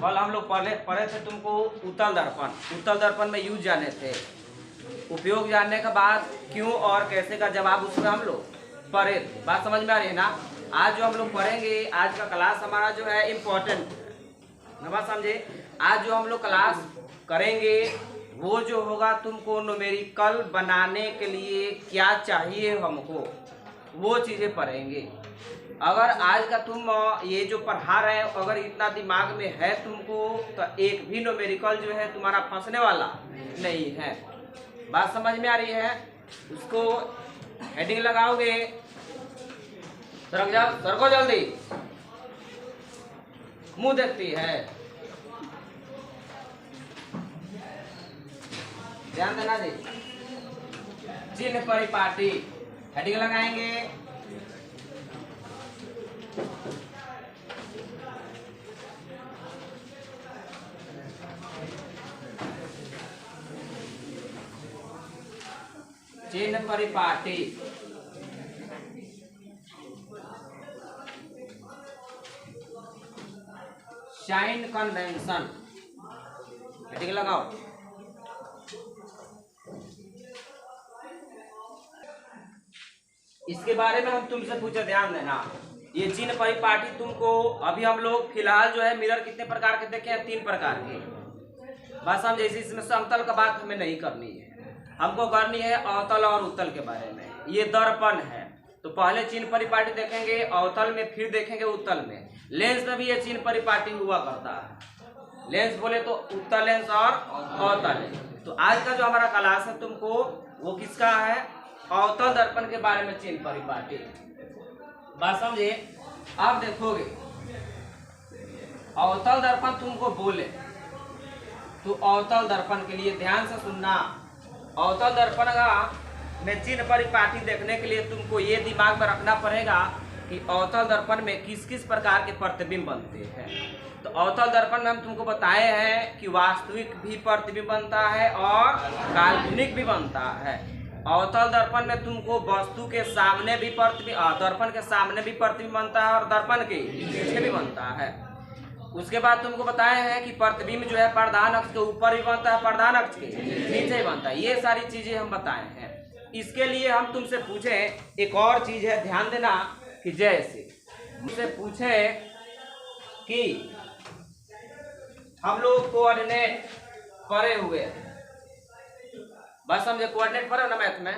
कल हम लोग पढ़े थे तुमको उत्तल दर्पण। उत्तल दर्पण में यूज जाने थे, उपयोग जानने के बाद क्यों और कैसे का जवाब उसमें हम लोग पढ़े थे। बात समझ में आ रही है ना। आज जो हम लोग पढ़ेंगे, आज का क्लास हमारा जो है इम्पोर्टेंट है, बात समझे। आज जो हम लोग क्लास करेंगे वो जो होगा, तुमको न्यूमेरिकल बनाने के लिए क्या चाहिए हमको, वो चीज़ें पढ़ेंगे। अगर आज का तुम ये जो पढ़ा रहे हो अगर इतना दिमाग में है तुमको, तो एक भी न्यूमेरिकल जो है तुम्हारा फंसने वाला नहीं है। बात समझ में आ रही है। उसको हेडिंग लगाओगे, सरक जाओ, सरको जल्दी, मुंह देखती है, ध्यान देना जी। चिन्ह परिपाटी हेडिंग लगाएंगे। चिन्ह परिपाटी, साइन कन्वेंशन हेडिंग लगाओ। इसके बारे में हम तुमसे पूछे, ध्यान देना। ये चिन्ह परिपाटी तुमको अभी हम लोग फिलहाल जो है मिरर कितने प्रकार के देखे हैं, 3 प्रकार के। बस हम जैसे इसमें समतल का बात हमें नहीं करनी है, हमको करनी है अवतल और उत्तल के बारे में। ये दर्पण है तो पहले चिन्ह परिपाटी देखेंगे अवतल में, फिर देखेंगे उत्तल में। लेंस में भी ये चिन्ह परिपाटी हुआ करता है। लेंस बोले तो उत्तल लेंस और अवतल लेंस। तो आज का जो हमारा क्लास है तुमको वो किसका है, अवतल दर्पण के बारे में चिन्ह परिपाटी। बात समझे। अब देखोगे अवतल दर्पण तुमको बोले तो अवतल दर्पण के लिए ध्यान से सुनना। अवतल दर्पण का में चिन्ह परिपाटी देखने के लिए तुमको ये दिमाग में रखना पड़ेगा कि अवतल दर्पण में किस किस प्रकार के प्रतिबिंब बनते हैं। तो अवतल दर्पण में हम तुमको बताए हैं कि वास्तविक भी प्रतिबिंब बनता है और काल्पनिक भी बनता है। अवतल दर्पण में तुमको वस्तु के सामने भी प्रतिबिंब, दर्पण के सामने भी प्रतिबिंब बनता है और दर्पण के पीछे भी बनता है। उसके बाद तुमको बताए हैं कि प्रतिबिंब जो है प्रधान अक्ष के ऊपर भी बनता है, प्रधान अक्ष के नीचे ही बनता है। ये सारी चीजें हम बताए हैं। इसके लिए हम तुमसे पूछे एक और चीज है, ध्यान देना कि जैसे मुझसे पूछे कि हम लोग कोऑर्डिनेट पढ़े हुए हैं, बस समझे, कोऑर्डिनेट पढ़े ना मैथ में।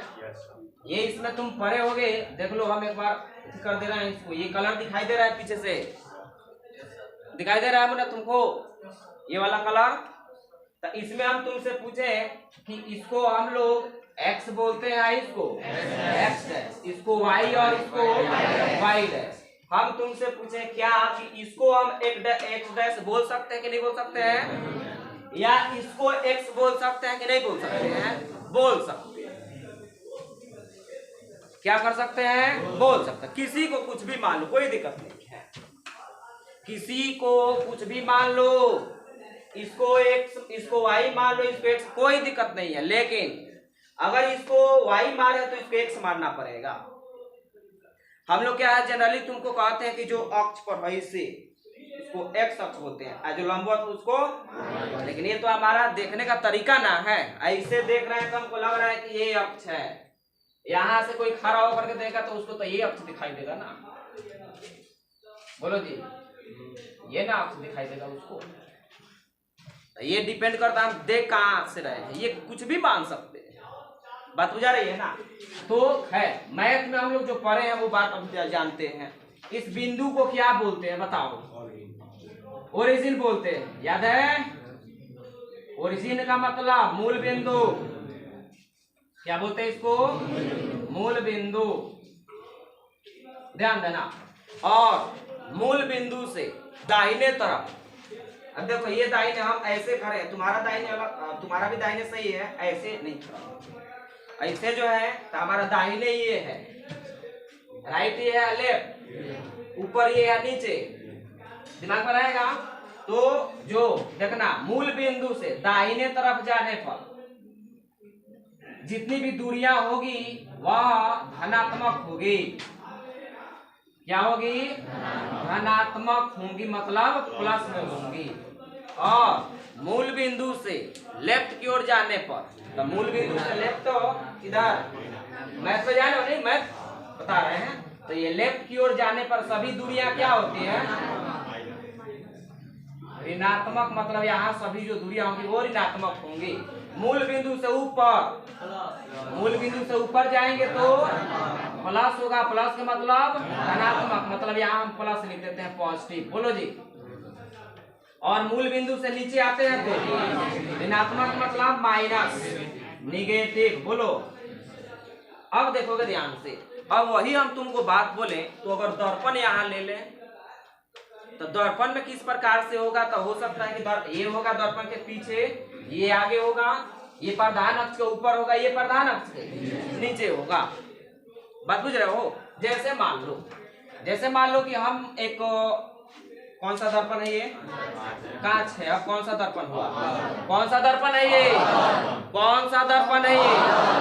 ये इसमें तुम पढ़े होगे, देख लो हम एक बार कर दे रहे हैं इसको। ये कलर दिखाई दे रहा है पीछे से, दिखाई दे रहा है ना तुमको ये वाला कलर। तो इसमें हम तुमसे पूछे कि इसको हम लोग x बोलते हैं, इसको x डैश, इसको y और इसको y डैश। हम तुमसे पूछे क्या कि इसको हम x डैश बोल सकते हैं कि नहीं बोल सकते हैं, या इसको x बोल सकते हैं कि नहीं बोल सकते हैं, बोल सकते हैं। क्या कर सकते हैं, बोल सकते हैं। किसी को कुछ भी मान लो, कोई दिक्कत नहीं है, किसी को कुछ भी मान लो, इसको x, इसको y मान लो, इसको x, कोई दिक्कत नहीं है। लेकिन अगर इसको y मारे तो इसको x मारना पड़ेगा। हम लोग क्या है जनरली तुमको कहते हैं कि जो अक्ष पर है इसे उसको x अक्ष बोलते हैं, जो लंबवत उसको, लेकिन ये तो हमारा देखने का तरीका ना है। ऐसे देख रहे हैं तो हमको लग रहा है कि ये अक्ष है, यहाँ से कोई खड़ा होकर के देखा तो उसको तो ये अक्ष दिखाई देगा ना, बोलो जी, ये ना अक्ष दिखाई देगा उसको। ये डिपेंड करता है हम देख कहाँ से रहे हैं, ये कुछ भी मान सकते हैं। बात बुझा रही है ना। तो है मैथ में हम लोग जो पढ़े हैं वो बात हम जानते हैं। इस बिंदु को क्या बोलते हैं बताओ, ओरिजिन बोलते हैं, याद है। ओरिजिन का मतलब मूल बिंदु, क्या बोलते हैं इसको, मूल बिंदु, ध्यान देना। और मूल बिंदु से दाहिने तरफ, अब देखो ये दाहिने, हम ऐसे खड़े हैं, तुम्हारा दाहिने अलग, तुम्हारा भी दाहिने सही है, ऐसे नहीं खड़ा, ऐसे जो है तो हमारा दाहिने ये है, राइट ये है, लेफ्ट, ऊपर ये है, नीचे, दिमाग में रहेगा। तो जो देखना मूल बिंदु से दाहिने तरफ जाने पर जितनी भी दूरियां होगी वह धनात्मक होगी। क्या होगी, धनात्मक होंगी, मतलब प्लस में होंगी। और मूल बिंदु से लेफ्ट की ओर जाने पर, तो मूल बिंदु से लेफ्ट तो इधर मैथ पे जाने नहीं, मैथ बता रहे हैं। तो ये लेफ्ट की ओर जाने पर सभी दूरियां क्या होती हैं? ऋणात्मक, मतलब यहाँ सभी जो दूरियां होंगी वो ऋणात्मक होंगी। मूल बिंदु से ऊपर, मूल बिंदु से ऊपर जाएंगे तो प्लस होगा, प्लस का मतलब धनात्मक, मतलब यहाँ हम प्लस लिख देते हैं पॉजिटिव। बोलो जी। और मूल बिंदु से नीचे आते हैं तो ऋणात्मक मतलब माइनस, निगेटिव। बोलो। अब देखोगे ध्यान से, अब वही हम तुमको बात बोले तो अगर दर्पण यहाँ ले लें तो दर्पण में किस प्रकार से होगा? तो हो सकता है कि ये होगा दर्पण के पीछे, ये आगे होगा, ये प्रधान अक्ष के ऊपर होगा, ये प्रधान अक्ष के नीचे होगा। बात बुझ रहे हो? जैसे मान लो कि हम एक, कौन सा दर्पण है ये? कांच है। अब कौन सा दर्पण हुआ? कौन सा दर्पण है ये? कौन सा दर्पण है ये?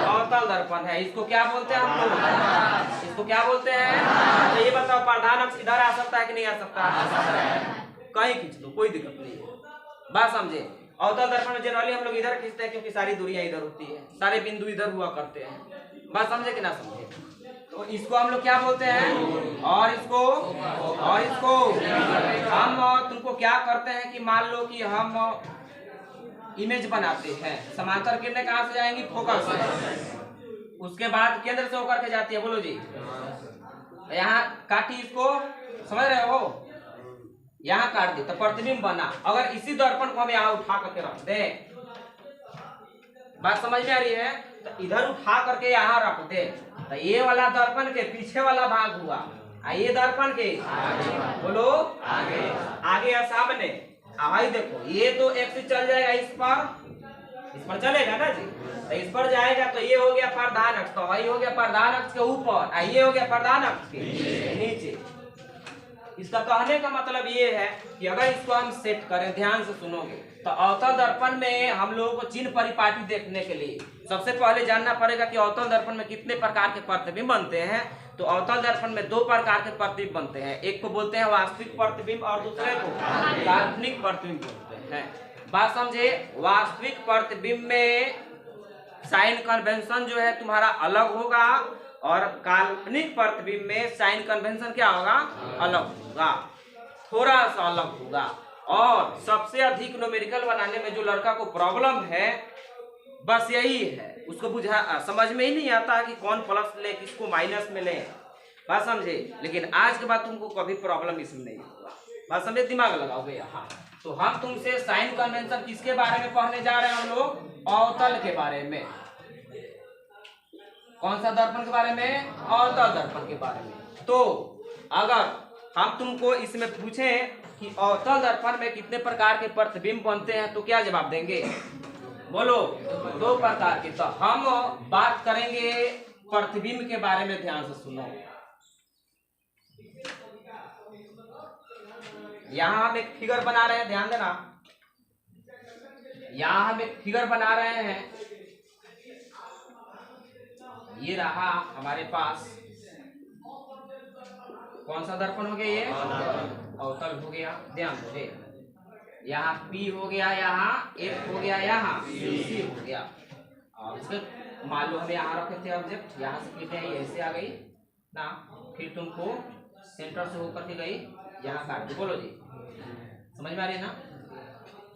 अवतल दर्पण है। इसको क्या बोलते हैं हम लोग? इसको क्या बोलते हैं? तो ये बताओ, प्रधान अक्ष इधर आ सकता है कि नहीं आ सकता? कहीं खींच लो, कोई दिक्कत नहीं है। बात समझे? अवतल दर्पण में जनरली हम लोग इधर खींचते हैं क्योंकि सारी दूरियां इधर होती है, सारे बिंदु इधर हुआ करते हैं। बात समझे कि ना समझे? तो इसको हम लोग क्या बोलते हैं? और इसको हम तुमको क्या करते हैं कि मान लो कि हम इमेज बनाते हैं, समांतर किरणें कहाँ से जाएंगी? फोकस से, उसके बाद केंद्र से होकर के जाती है। बोलो जी। यहाँ काटी, इसको समझ रहे हो? यहाँ काट दी तो प्रतिबिंब बना। अगर इसी दर्पण को हम यहाँ उठा करके रख दे, बात समझ में आ रही है? तो इधर उठा करके यहाँ रख दे तो ये वाला दर्पण के पीछे वाला भाग हुआ, ये दर्पण के बोलो आगे या सामने। भाई देखो, ये तो एक से चल जाएगा, इस पर चलेगा ना जी। तो इस पर जाएगा तो ये हो गया प्रधान अक्ष, तो वही हो गया प्रधान अक्ष के ऊपर, ये हो गया प्रधान अक्ष के नीचे। इसका कहने का मतलब ये है कि अगर इसको हम सेट करें, ध्यान से सुनोगे, तो अवतल दर्पण में हम लोगों को चिन्ह परिपाटी देखने के लिए सबसे पहले जानना पड़ेगा कि अवतल दर्पण में कितने प्रकार के प्रतिबिंब बनते हैं। तो अवतल दर्पण में दो प्रकार के प्रतिबिंब बनते हैं, एक को बोलते हैं वास्तविक प्रतिबिंब और दूसरे को काल्पनिक प्रतिबिंब बोलते हैं। बात समझे? वास्तविक प्रतिबिंब में साइन कन्वेंशन जो है तुम्हारा अलग होगा और काल्पनिक प्रतिबिंब में साइन कन्वेंशन क्या होगा? अलग होगा, थोड़ा सा अलग होगा। और सबसे अधिक न्यूमेरिकल बनाने में जो लड़का को प्रॉब्लम है बस यही है, उसको समझ में ही नहीं आता कि कौन प्लस ले किसको माइनस में ले। बात समझे? लेकिन आज के बाद तुमको कभी प्रॉब्लम इसमें नहीं होगा। बात समझे? दिमाग लगाओगे यहाँ। तो हम तुमसे साइन कन्वेंशन किसके बारे में पढ़ने जा रहे हैं? हम लोग अवतल के बारे में। कौन सा दर्पण के बारे में? अवतल दर्पण के बारे में। तो अगर हम तुमको इसमें पूछें कि अवतल दर्पण में कितने प्रकार के प्रतिबिंब बनते हैं तो क्या जवाब देंगे? बोलो। दो प्रकार के। तो हम बात करेंगे प्रतिबिंब के बारे में, ध्यान से सुनो। यहाँ हम एक फिगर बना रहे हैं, ध्यान देना। यहाँ हम एक फिगर बना रहे हैं, ये रहा हमारे पास। कौन सा दर्पण हो गया? ये अवतल हो गया। ध्यान दो, यहाँ P हो गया, यहाँ F हो गया, यहाँ C हो गया। और उसके मान लो हम यहाँ रखे थे ऑब्जेक्ट, यहाँ से क्लिक है, ऐसे आ गई ना, फिर तुमको सेंटर से होकर के गई, यहाँ काट दी। बोलो जी, समझ में आ रही है ना?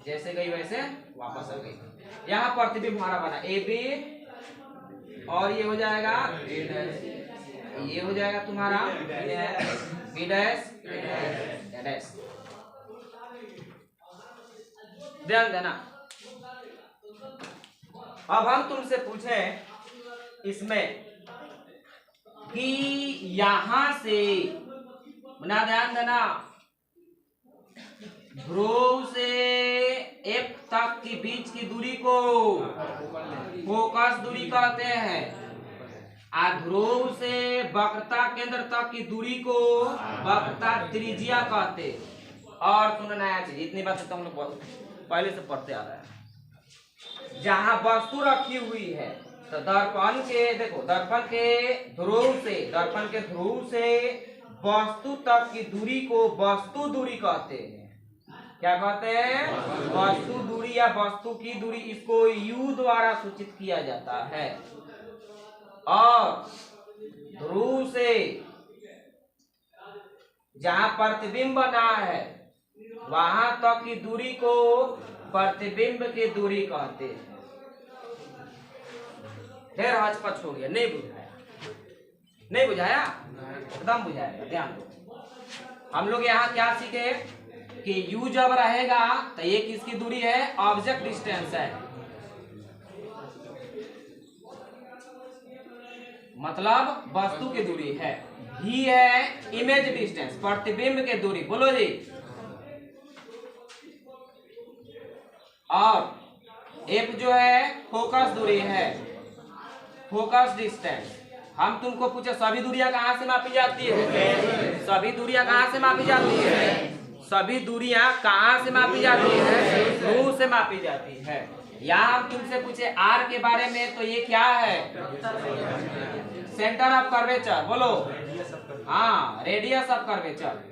जैसे गई वैसे वापस आ गई। यहाँ प्रतिबिंब हमारा बना AB और ये हो जाएगा ये हो जाएगा तुम्हारा B डैश डैश। ध्यान देना। अब हम तुमसे पूछें इसमें कि यहां से बना, ध्यान देना, ध्रुव से F तक के बीच की दूरी को फोकस दूरी कहते हैं। ध्रुव से वक्रता केंद्र तक की दूरी को वक्रता त्रिज्या कहते हैं। और सुनो नया चीज, इतनी बात तो हम लोग पहले से पढ़ते आ रहे हैं। जहां वस्तु रखी हुई है तो दर्पण के, देखो, दर्पण के ध्रुव से वस्तु तक की दूरी को वस्तु दूरी कहते हैं। क्या कहते हैं? वस्तु दूरी या वस्तु की दूरी, इसको u द्वारा सूचित किया जाता है। और ध्रुव से जहां प्रतिबिंब बना है वहां तक की दूरी को प्रतिबिंब की दूरी कहते हैं। ढेर हचपच हो गया, नहीं बुझाया? नहीं बुझाया? एकदम बुझाएगा, ध्यान दो। हम लोग यहाँ क्या सीखे कि u जब रहेगा तो ये किसकी दूरी है? ऑब्जेक्ट डिस्टेंस है, मतलब वस्तु की दूरी है। v है इमेज डिस्टेंस, प्रतिबिंब की दूरी, बोलो जी। और f जो है फोकस दूरी है, फोकस डिस्टेंस। हम तुमको पूछे सभी दूरियां कहाँ से मापी जाती है? सभी दूरियां कहाँ से मापी जाती है? सभी दूरियां कहाँ से मापी जाती है? ध्रुव से मापी जाती है। यहाँ हम तुमसे पूछे r के बारे में, तो ये क्या है? सेंटर ऑफ कर्वेचर, बोलो। हाँ, रेडियस ऑफ कर्वेचर।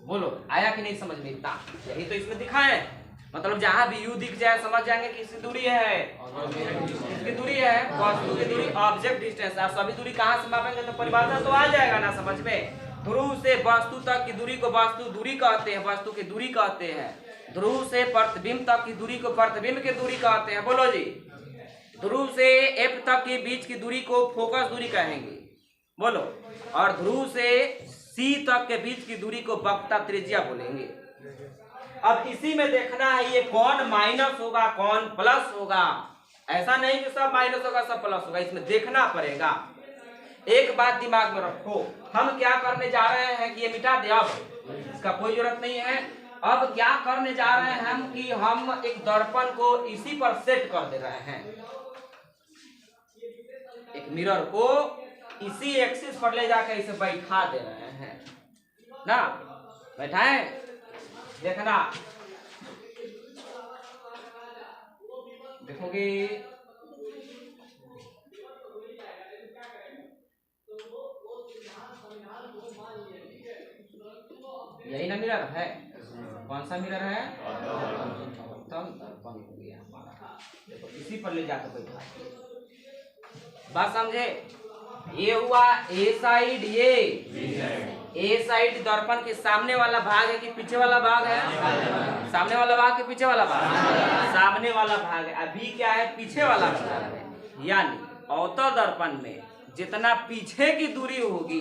बोलो, आया कि नहीं समझ में? इतना यही तो इसमें दिखा है। मतलब जहां भी u दिख जाए समझ जाएंगे कि इसकी दूरी है, इसकी दूरी है, वस्तु की दूरी, ऑब्जेक्ट डिस्टेंस। आप सभी दूरी कहाँ से मापेंगे तो परिभाषा तो आ जाएगा ना समझ में। ध्रुव से वस्तु तक की दूरी को वस्तु दूरी कहते हैं, वस्तु की दूरी कहते हैं। ध्रुव से प्रतिबिंब तक की दूरी को प्रतिबिंब की दूरी कहते हैं, बोलो जी। ध्रुव से f तक के बीच की दूरी को फोकस दूरी कहेंगे, बोलो। और ध्रुव से c तक के बीच की दूरी को वक्रता त्रिज्या बोलेंगे। अब इसी में देखना है ये कौन माइनस होगा कौन प्लस होगा। ऐसा नहीं कि सब माइनस होगा सब प्लस होगा, इसमें देखना पड़ेगा। एक बात दिमाग में रखो, हम क्या करने जा रहे हैं कि ये मिटा दे, अब इसका कोई जरूरत नहीं है। अब क्या करने जा रहे हैं हम कि हम एक दर्पण को इसी पर सेट कर दे रहे हैं, एक मिरर को इसी एक्सिस पर ले जाकर इसे बैठा दे रहे हैं ना। बैठाएं, देखना, देखोगे यही ना मिरर है? कौन सा मिरर है? दर्पण हो गया हमारा। देखो इसी पर ले जाकर बैठा, बात समझे? ये हुआ ए साइड, ये ए साइड दर्पण के सामने वाला भाग है कि पीछे वाला भाग है? सामने वाला भाग कि पीछे वाला भाग? सामने वाला भाग है। अभी क्या है? पीछे वाला भाग है। यानी अवतल दर्पण में जितना पीछे की दूरी होगी,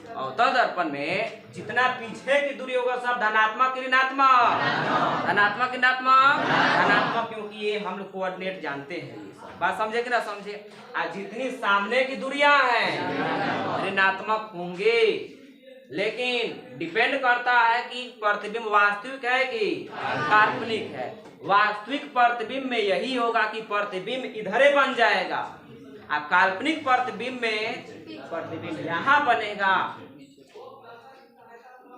अवतल दर्पण में जितना पीछे की दूरी होगा सब धनात्मक कि ऋणात्मक? धनात्मक कि ऋणात्मक? धनात्मक, क्योंकि ये हम लोग कोऑर्डिनेट जानते हैं। बात समझे कि ना समझे? आज जितनी सामने की दूरियां हैं ऋणात्मक होंगे, लेकिन डिपेंड करता है कि प्रतिबिंब वास्तविक है कि काल्पनिक है। वास्तविक प्रतिबिंब में यही होगा कि प्रतिबिंब इधरे बन जाएगा, और काल्पनिक प्रतिबिंब में प्रतिबिंब यहाँ बनेगा।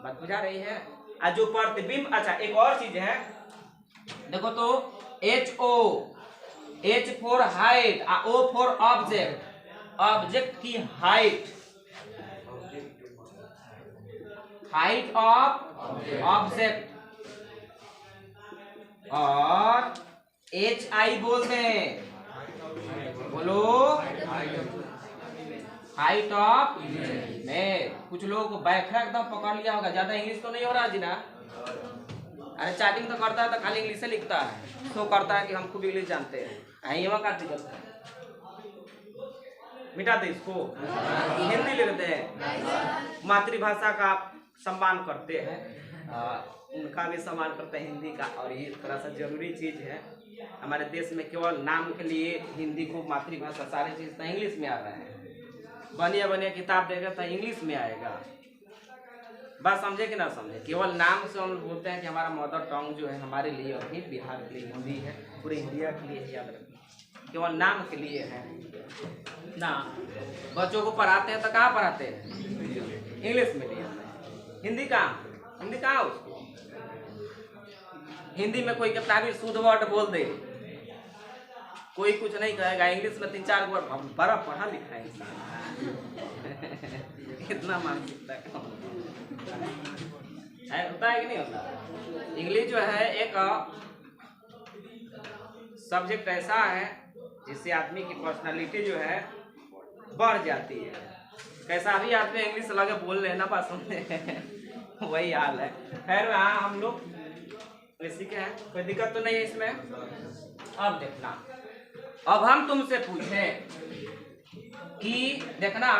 बात बुझा रही है? और जो प्रतिबिंब, अच्छा एक और चीज है, देखो तो HO, H for height, O for object. Object की हाइट, हाइट ऑफ ऑब्जेक्ट, और HI बोल दें, बोलो, हाइट ऑफ इमेज। कुछ लोगों को बैठा एकदम पकड़ लिया होगा, ज्यादा इंग्लिश तो नहीं हो रहा जी ना? अरे चैटिंग तो करता है तो खाली इंग्लिश से लिखता है, तो करता है कि हम खूब इंग्लिश जानते हैं। यहाँ का दिक्कत है, मिटा दे इसको, हिंदी लिखते हैं। मातृभाषा का सम्मान करते हैं, उनका भी सम्मान करते हैं हिंदी का, और ये थोड़ा सा जरूरी चीज है हमारे देश में। केवल नाम के लिए हिंदी को मातृभाषा, सारी चीज तो इंग्लिश में आ रहे हैं। बढ़िया बढ़िया किताब देगा तो इंग्लिश में आएगा। बात समझे कि ना समझे? केवल नाम से हम बोलते हैं कि हमारा मदर टंग जो है हमारे लिए, अभी बिहार के लिए हिंदी है, पूरे इंडिया के लिए, याद रखिए केवल नाम के लिए है ना। बच्चों को पढ़ाते हैं तो कहाँ पढ़ाते हैं? इंग्लिश में नहीं आता है। हिंदी कहाँ? हिंदी कहाँ उसको? हिंदी में कोई कितना भी शुद्ध वर्ड बोल दे, कोई कुछ नहीं कहेगा। इंग्लिश में 3-4 वर्ड, बड़ा पढ़ा लिखा है इंसान। कितना मानसिकता है, होता है कि नहीं होता? इंग्लिश जो है एक सब्जेक्ट ऐसा है जिससे आदमी की पर्सनालिटी जो है बढ़ जाती है। कैसा भी आदमी इंग्लिश लगे बोल लेना पास में वही हाल है। खैर हाँ, हम लोग वैसे क्या है, कोई दिक्कत तो नहीं है इसमें। अब देखना, अब हम तुमसे पूछें कि देखना,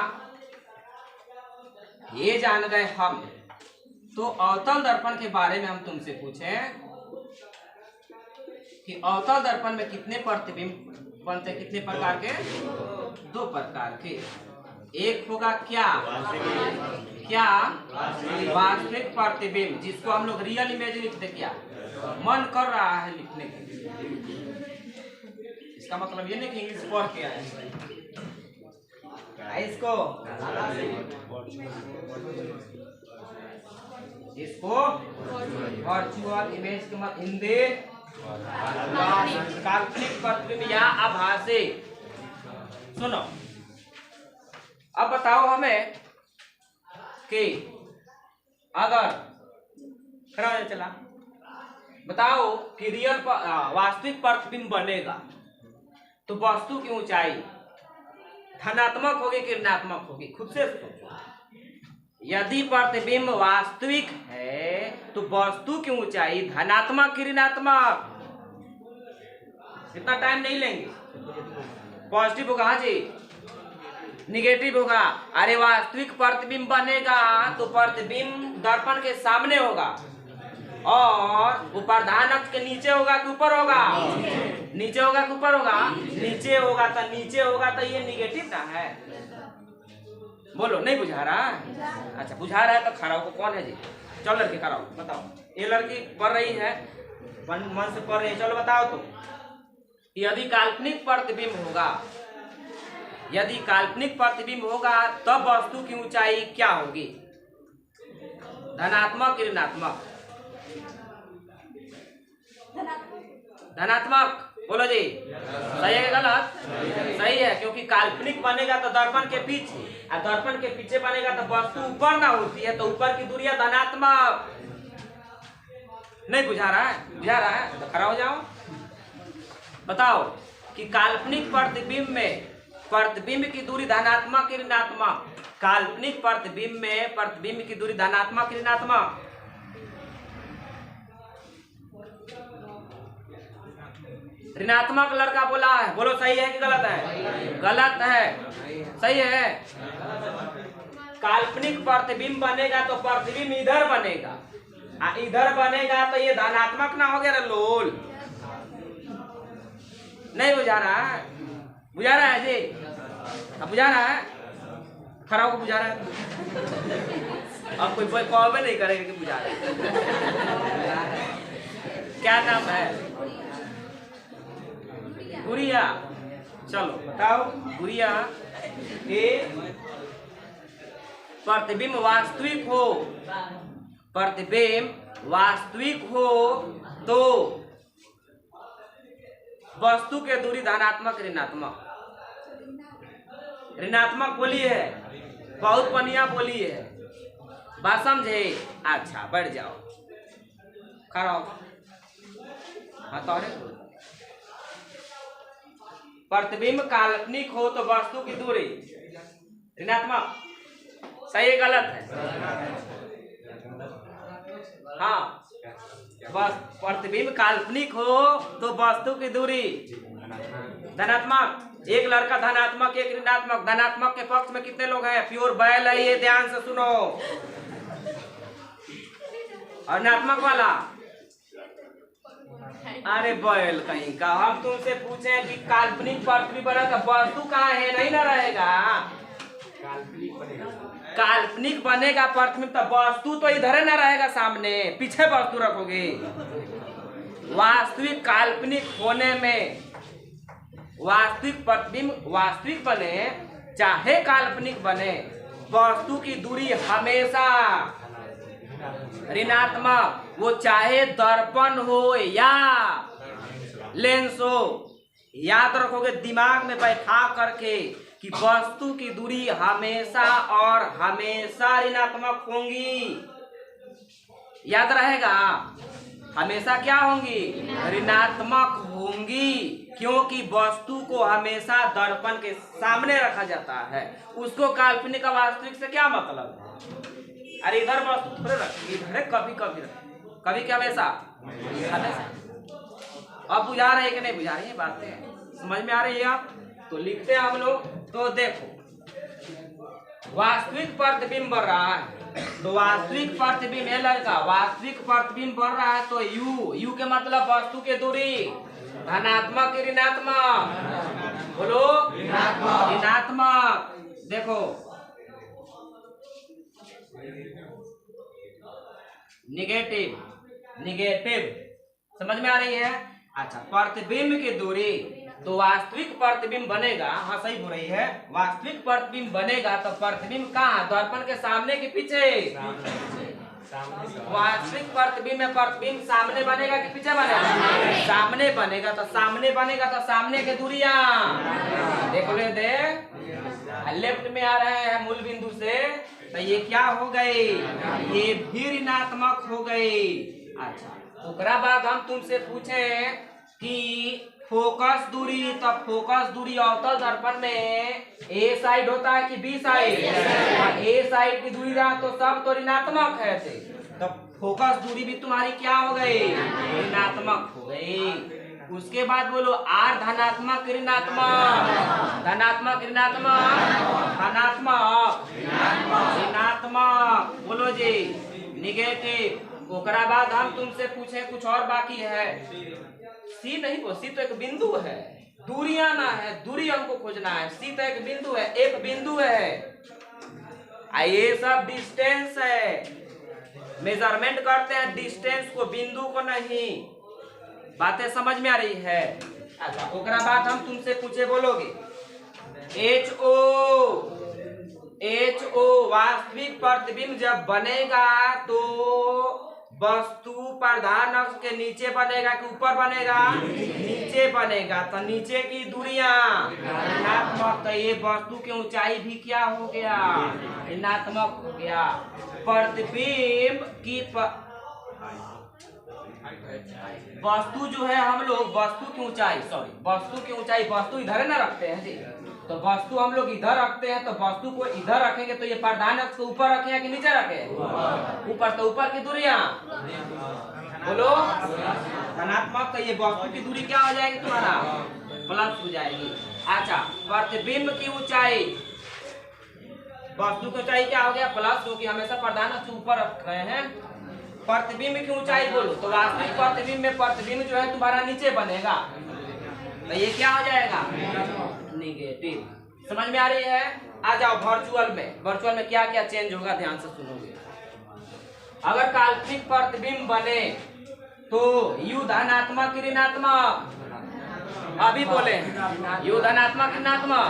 ये जान गए हम, तो अवतल दर्पण के बारे में हम तुमसे पूछें कि अवतल दर्पण में कितने प्रतिबिंब बनते, कितने प्रकार के? 2 प्रकार के। एक होगा क्या वास्तविक प्रतिबिंब, जिसको हम लोग रियल इमेज लिखते, क्या मन कर रहा है लिखने के लिए। इसका मतलब ये नहीं कि इंग्लिश पढ़ के आए इसको वर्चुअल इमेज के मतलब हिंदी काल्पनिक प्रतिबिंब या आभासी। सुनो, अब बताओ हमें कि अगर चला बताओ कि रियल वास्तविक प्रतिबिंब बनेगा तो वस्तु की ऊंचाई धनात्मक होगी कि ऋणात्मक होगी? खुद से सोचो। यदि प्रतिबिंब वास्तविक है तो वस्तु की ऊंचाई धनात्मक कि ऋणात्मक? इतना टाइम नहीं लेंगे। पॉजिटिव होगा, हाँ जी, निगेटिव होगा। अरे वास्तविक प्रतिबिंब बनेगा तो प्रतिबिंब दर्पण के सामने होगा और वो प्रधान अक्ष के नीचे होगा कि ऊपर होगा? नीचे होगा कि ऊपर होगा? नीचे होगा। तो नीचे होगा तो ये निगेटिव ना है। बोलो, नहीं बुझा रहा? अच्छा, बुझा रहा है तो खड़ा हो। कौन है जी? चलो लड़की खड़ा हो, बताओ। ये लड़की पढ़ रही है, मन से पढ़ रही है। चलो बताओ तुम, यदि काल्पनिक प्रतिबिंब होगा, यदि काल्पनिक प्रतिबिंब होगा तब वस्तु की ऊंचाई क्या होगी? धनात्मक कि ऋणात्मक? धनात्मक। बोलो जी, सही है कि गलत? सही है, क्योंकि काल्पनिक बनेगा तो दर्पण के पीछे, और दर्पण के पीछे बनेगा तो वस्तु ऊपर ना होती है, तो ऊपर की दूरी है धनात्मक। नहीं बुझा रहा है? बुझा रहा है तो खड़ा हो जाओ। बताओ कि काल्पनिक प्रतिबिंब में प्रतिबिंब की दूरी धनात्मक कि ऋणात्मक? काल्पनिक प्रतिबिंब में प्रतिबिंब की दूरी धनात्मक कि ऋणात्मक? ऋणात्मक लड़का बोला है। बोलो, सही है कि गलत है? गलत है। सही है। काल्पनिक प्रतिबिंब बनेगा तो प्रतिबिंब इधर बनेगा, इधर बनेगा तो ये धनात्मक ना हो गया रे लोल? नहीं बुझा रहा है? बुझा रहा है जी? अब बुझा रहा है? खड़ा होकर बुझा रहा है? अब कोई कॉल भी नहीं करेगा कि बुझा रहा है। क्या नाम है? गुड़िया। चलो बताओ गुड़िया, प्रतिबिंब वास्तविक हो, प्रतिबिंब वास्तविक हो तो वस्तु के दूरी धनात्मक ऋणात्मक? ऋणात्मक बोली है, बहुत बढ़िया बोली है, बात समझे? अच्छा, बैठ जाओ, खड़ा हो। हाँ तो प्रतिबिंब काल्पनिक हो तो वस्तु की दूरी ऋणात्मक? सही है गलत है? हाँ, बस प्रतिबिंब काल्पनिक हो तो वस्तु की दूरी धनात्मक। एक लड़का धनात्मक, एक ऋणात्मक। धनात्मक के पक्ष में कितने लोग हैं? प्योर बैल है ये, ध्यान से सुनो। और ऋणात्मक वाला, अरे बैल कहीं का। हम तुमसे पूछे कि काल्पनिक प्रतिबिंब बना तो वस्तु कहाँ है? नहीं ना रहेगा। काल्पनिक बनेगा प्रतिबिंब तो वस्तु तो इधर ना रहेगा, सामने पीछे वस्तु रखोगे। वास्तविक काल्पनिक होने में वास्तविक प्रतिबिंब वास्तविक बने चाहे काल्पनिक बने, वस्तु की दूरी हमेशा ऋणात्मक, वो चाहे दर्पण हो या लेंस हो। याद रखोगे, दिमाग में बैठा करके कि वस्तु की दूरी हमेशा और हमेशा ऋणात्मक होंगी। याद रहेगा, हमेशा क्या होंगी? ऋणात्मक होंगी, क्योंकि वस्तु को हमेशा दर्पण के सामने रखा जाता है। उसको काल्पनिक और वास्तविक से क्या मतलब है? अरे इधर वस्तु थोड़े रखेंगे, इधर कभी कभी रखेंगे, कभी क्या हमेशा हमेशा। अब बुझा रहे कि नहीं बुझा रही है बातें? समझ में आ रही है आप? तो लिखते हैं हम लोग। तो देखो, वास्तविक प्रतिबिंब बढ़ रहा है, तो वास्तविक प्रतिबिंब है लड़का, वास्तविक प्रतिबिंब बढ़ रहा है तो यू के मतलब वस्तु के दूरी धनात्मक की ऋणात्मक? बोलो ऋणात्मक। देखो निगेटिव समझ में आ रही है? अच्छा, प्रतिबिंब की दूरी, तो वास्तविक प्रतिबिंब बनेगा। हाँ सही बोल रही है, वास्तविक प्रतिबिंब बनेगा तो प्रतिबिंब कहाँ? दर्पण के सामने के पीछे? वास्तविक प्रतिबिंब में प्रतिबिंब सामने बनेगा कि पीछे बनेगा? सामने बनेगा। तो सामने बनेगा तो सामने के दूरियां देख ले दे, लेफ्ट में आ रहे हैं मूल बिंदु से, तो ये क्या हो गए? ये भी ऋणात्मक हो गए। अच्छा, उसके बाद हम तुमसे पूछे कि फोकस दूरी, तो फोकस दूरी अवतल दर्पण में ए साइड होता है कि बी साइड? ए साइड की दूरी रहा तो सब तो ऋणात्मक है, तो फोकस दूरी भी तुम्हारी क्या हो गई? ऋणात्मक हो गई। उसके बाद बोलो आर धनात्मक ऋणात्मक? धनात्मक ऋणात्मक धनात्मक ऋणात्मक बोलो जी निगेटिव। ओकरा बाद हम तुमसे पूछे कुछ और बाकी है। सी नहीं को, सी तो एक बिंदु है, दूरियां ना है, दूरी हमको खोजना है। सी तो एक बिंदु है, एक बिंदु है, ये सब डिस्टेंस है, मेजरमेंट करते हैं डिस्टेंस को, बिंदु को नहीं। बातें समझ में आ रही है? अच्छा, ओकरा बाद हम तुमसे पूछे, बोलोगे एच ओ वास्तविक प्रतिबिंब जब बनेगा तो वस्तु प्रधान अक्ष के नीचे बनेगा कि ऊपर बनेगा? नीचे बनेगा। तो नीचे की दूरियां ऋणात्मक, तो ये वस्तु की ऊंचाई भी क्या हो गया? ऋणात्मक हो गया। प्रतिबिंब की वस्तु जो है, हम लोग वस्तु की ऊंचाई, वस्तु की ऊंचाई, वस्तु इधर ना रखते हैं जी, तो वस्तु हम लोग इधर रखते हैं, तो वस्तु को इधर रखेंगे तो ये प्रधान अक्ष को ऊपर रखे हैं कि नीचे रखे? ऊपर। तो ऊपर की दूरियां बोलो धनात्मक, तो ये वस्तु की दूरी क्या हो जाएगी तुम्हारा? प्लस हो जाएगी। अच्छा, प्रतिबिंब की ऊंचाई, वस्तु की ऊंचाई क्या हो गया? प्लस, क्योंकि हमेशा प्रधान अक्ष ऊपर रख रहे हैं। प्रतिबिंब की ऊंचाई बोलो, तो वास्तविक प्रतिबिंब में प्रतिबिंब जो है तुम्हारा नीचे बनेगा, तो ये क्या हो जाएगा? निगेटिव। समझ में आ रही है? आ जाओ वर्चुअल में। वर्चुअल में क्या क्या चेंज होगा ध्यान से सुनोगे। अगर काल्पनिक प्रतिबिंब बने तो यू धनात्मक की ऋणात्मक? अभी बोले यू धनात्मक ऋणात्मक।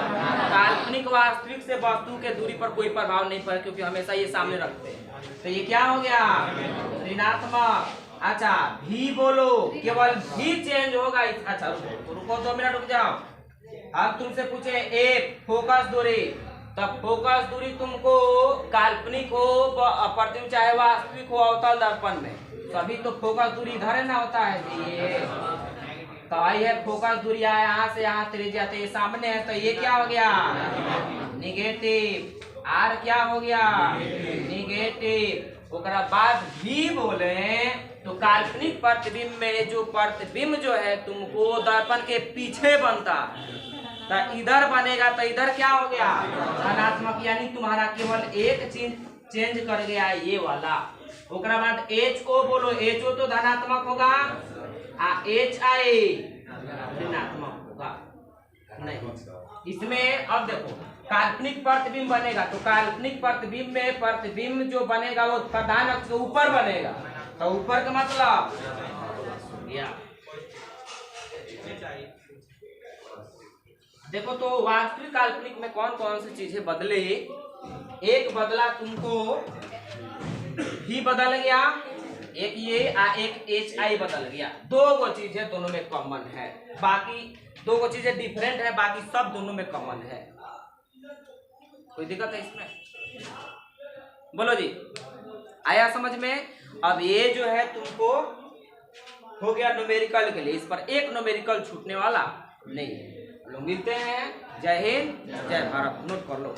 काल्पनिक वास्तविक से वस्तु के दूरी पर कोई प्रभाव नहीं पड़े, क्योंकि हमेशा ये सामने रखते हैं, तो ये क्या हो गया? ऋणात्मक। अच्छा, भी बोलो, केवल भी चेंज होगा। अच्छा रुको 2 मिनट रुक जाओ। अब तुमसे पूछे ए फोकस दूरी, तब फोकस दूरी तुमको काल्पनिक हो प्रतिबिंब चाहे वास्तविक हो अवतल दर्पण में, सभी तो फोकस दूरी इधर है ना होता है जी। तो आई है फोकस दूरी है यहाँ से यहाँ त्रिज्या, तो ये सामने है, तो ये क्या हो गया? निगेटिव। आर क्या हो गया? निगेटिव। ओकरा बाद भी बोले तो काल्पनिक प्रतिबिंब में जो प्रतिबिंब जो है तुमको दर्पण के पीछे बनता है, तो इधर बनेगा, तो इधर क्या हो गया? धनात्मक, यानी तुम्हारा केवल एक चीज चेंज कर गया ये वाला। ओकरा बाद एच ओ बोलो, एच ओ तो धनात्मक होगा, एच आई ऋणात्मक होगा नहीं। इसमें अब देखो काल्पनिक प्रतिबिंब बनेगा, तो काल्पनिक प्रतिबिंब में प्रतिबिंब जो बनेगा वो प्रधान अक्ष के ऊपर बनेगा, तो ऊपर का मतलब देखो। तो वास्तविक काल्पनिक में कौन कौन सी चीजें बदले? एक बदला तुमको भी बदल गया, एक ये एक एच आई बदल गया। 2 चीजें दोनों में कॉमन है, बाकी 2 चीजें डिफरेंट है, बाकी सब दोनों में कॉमन है। कोई दिक्कत है इसमें? बोलो जी, आया समझ में? अब ये जो है तुमको हो गया न्यूमेरिकल के लिए, इस पर एक न्यूमेरिकल छूटने वाला नहीं है। लोग मिलते हैं, जय हिंद जय भारत, नोट कर लो।